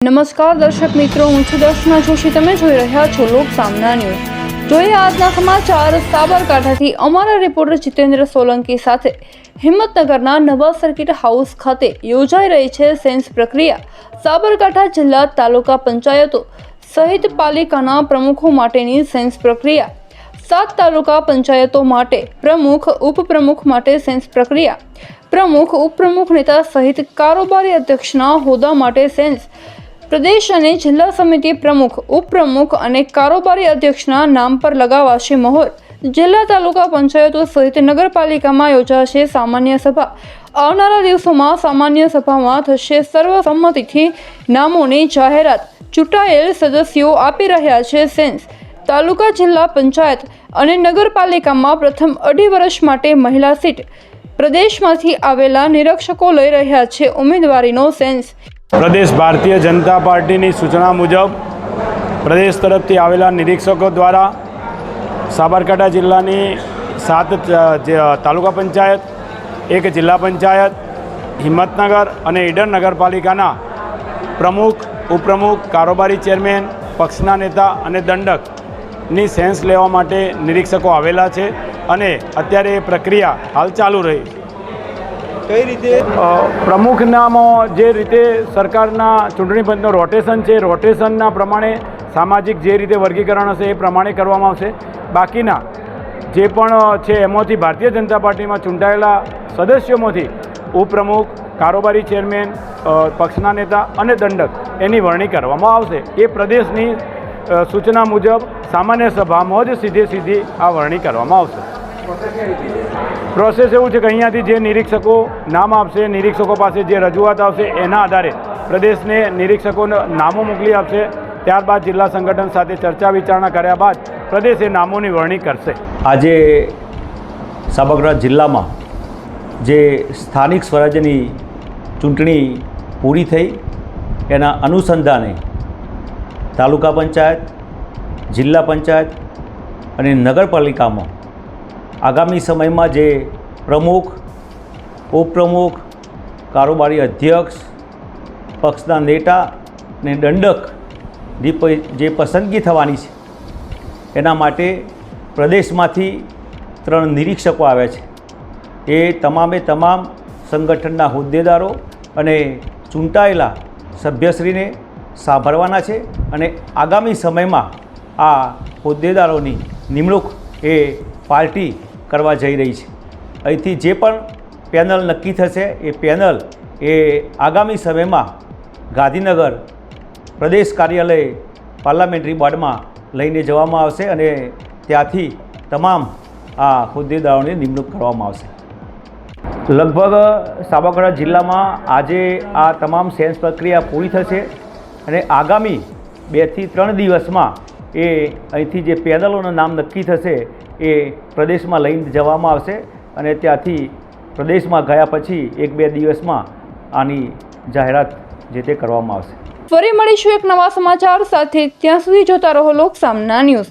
નમસ્કાર દર્શક મિત્રો, હું છું દર્શના જોશી. તમે જોઈ રહ્યા છો લોક સામના ન્યૂઝ. જોઈએ આજના સમાચાર. સાબરકાંઠાથી અમારા રિપોર્ટર જીતેન્દ્ર સોલંકી સાથે હિંમતનગરના નવા સર્કિટ હાઉસ ખાતે યોજાઈ રહી છે સેન્સ પ્રક્રિયા. સાબરકાંઠા જિલ્લા તાલુકા પંચાયતો સહિત પાલિકાના પ્રમુખો માટેની સેન્સ પ્રક્રિયા. 7 તાલુકા પંચાયતો માટે પ્રમુખ, ઉપપ્રમુખ માટે સેન્સ પ્રક્રિયા. પ્રમુખ, ઉપપ્રમુખ, નેતા સહિત કારોબારી અધ્યક્ષના હોદ્દા માટે સેન્સ. પ્રદેશ અને જિલ્લા સમિતિ પ્રમુખ, ઉપપ્રમુખ અને કારોબારી અધ્યક્ષના નામ પર લગાવાશે મહોર. જિલ્લા તાલુકા પંચાયતો સહિત નગરપાલિકામાં યોજાશે સામાન્ય સભા. આવનારા દિવસોમાં સામાન્ય સભામાં થશે સર્વસંમતિથી નામોની જાહેરાત. ચૂંટાયેલ સદસ્યો આપી રહ્યા છે સેન્સ. તાલુકા, જિલ્લા પંચાયત અને નગરપાલિકામાં પ્રથમ 2.5 વર્ષ માટે મહિલા સીટ. પ્રદેશમાંથી આવેલા નિરીક્ષકો લઈ રહ્યા છે ઉમેદવારીનો સેન્સ. પ્રદેશ ભારતીય જનતા પાર્ટીની સૂચના મુજબ પ્રદેશ તરફથી આવેલા નિરીક્ષકો દ્વારા સાબરકાંઠા જિલ્લાની 7 તાલુકા પંચાયત, 1 જિલ્લા પંચાયત, હિંમતનગર અને ઈડર નગરપાલિકાના પ્રમુખ, ઉપપ્રમુખ, કારોબારી ચેરમેન, પક્ષના નેતા અને દંડકની સેન્સ લેવા માટે નિરીક્ષકો આવેલા છે અને અત્યારે એ પ્રક્રિયા હાલ ચાલુ રહી. કઈ રીતે પ્રમુખનામાં જે રીતે સરકારના ચૂંટણી પંચનો રોટેશન છે, રોટેશનના પ્રમાણે સામાજિક જે રીતે વર્ગીકરણ હશે એ પ્રમાણે કરવામાં આવશે. બાકીના જે પણ છે એમાંથી ભારતીય જનતા પાર્ટીમાં ચૂંટાયેલા સદસ્યોમાંથી ઉપપ્રમુખ, કારોબારી ચેરમેન, પક્ષના નેતા અને દંડક એની વરણી કરવામાં આવશે. એ પ્રદેશની સૂચના મુજબ સામાન્ય સભામાં જ સીધી આ વરણી કરવામાં આવશે. પ્રોસેસ એવું છે કે અહીંયાથી જે નિરીક્ષકો નામ આપશે, નિરીક્ષકો પાસે જે રજૂઆત આવશે એના આધારે પ્રદેશને નિરીક્ષકોના નામો મોકલી આપશે. ત્યારબાદ જિલ્લા સંગઠન સાથે ચર્ચા વિચારણા કર્યા બાદ પ્રદેશ એ નામોની વરણી કરશે. આજે સાબરકાંઠા જિલ્લામાં જે સ્થાનિક સ્વરાજ્યની ચૂંટણી પૂરી થઈ એના અનુસંધાને તાલુકા પંચાયત, જિલ્લા પંચાયત અને નગરપાલિકામાં આગામી સમયમાં જે પ્રમુખ, ઉપપ્રમુખ, કારોબારી અધ્યક્ષ, પક્ષના નેતા અને દંડકની જે પસંદગી થવાની છે એના માટે પ્રદેશમાંથી 3 નિરીક્ષકો આવ્યા છે. એ તમામે તમામ સંગઠનના હોદ્દેદારો અને ચૂંટાયેલા સભ્યશ્રીને સાંભળવાના છે અને આગામી સમયમાં આ હોદ્દેદારોની નિમણૂક એ પાર્ટી કરવા જઈ રહી છે. અહીંથી જે પણ પેનલ નક્કી થશે એ પેનલ એ આગામી સમયમાં ગાંધીનગર પ્રદેશ કાર્યાલય પાર્લામેન્ટરી બોર્ડમાં લઈને જવામાં આવશે અને ત્યાંથી તમામ આ હોદ્દેદારોની નિમણૂક કરવામાં આવશે. લગભગ સાબરકાંઠા જિલ્લામાં આજે આ તમામ સેન્સ પ્રક્રિયા પૂરી થશે અને આગામી 2 થી 3 દિવસમાં એ અહીંથી જે પેનલોના નામ નક્કી થશે એ પ્રદેશમાં લઈને જવામાં આવશે અને ત્યાંથી પ્રદેશમાં ગયા પછી 1-2 દિવસમાં આની જાહેરાત જે તે કરવામાં આવશે. ફરી મળીશું એક નવા સમાચાર સાથે. ત્યાં સુધી જોતા રહો લોક સામના ન્યૂઝ.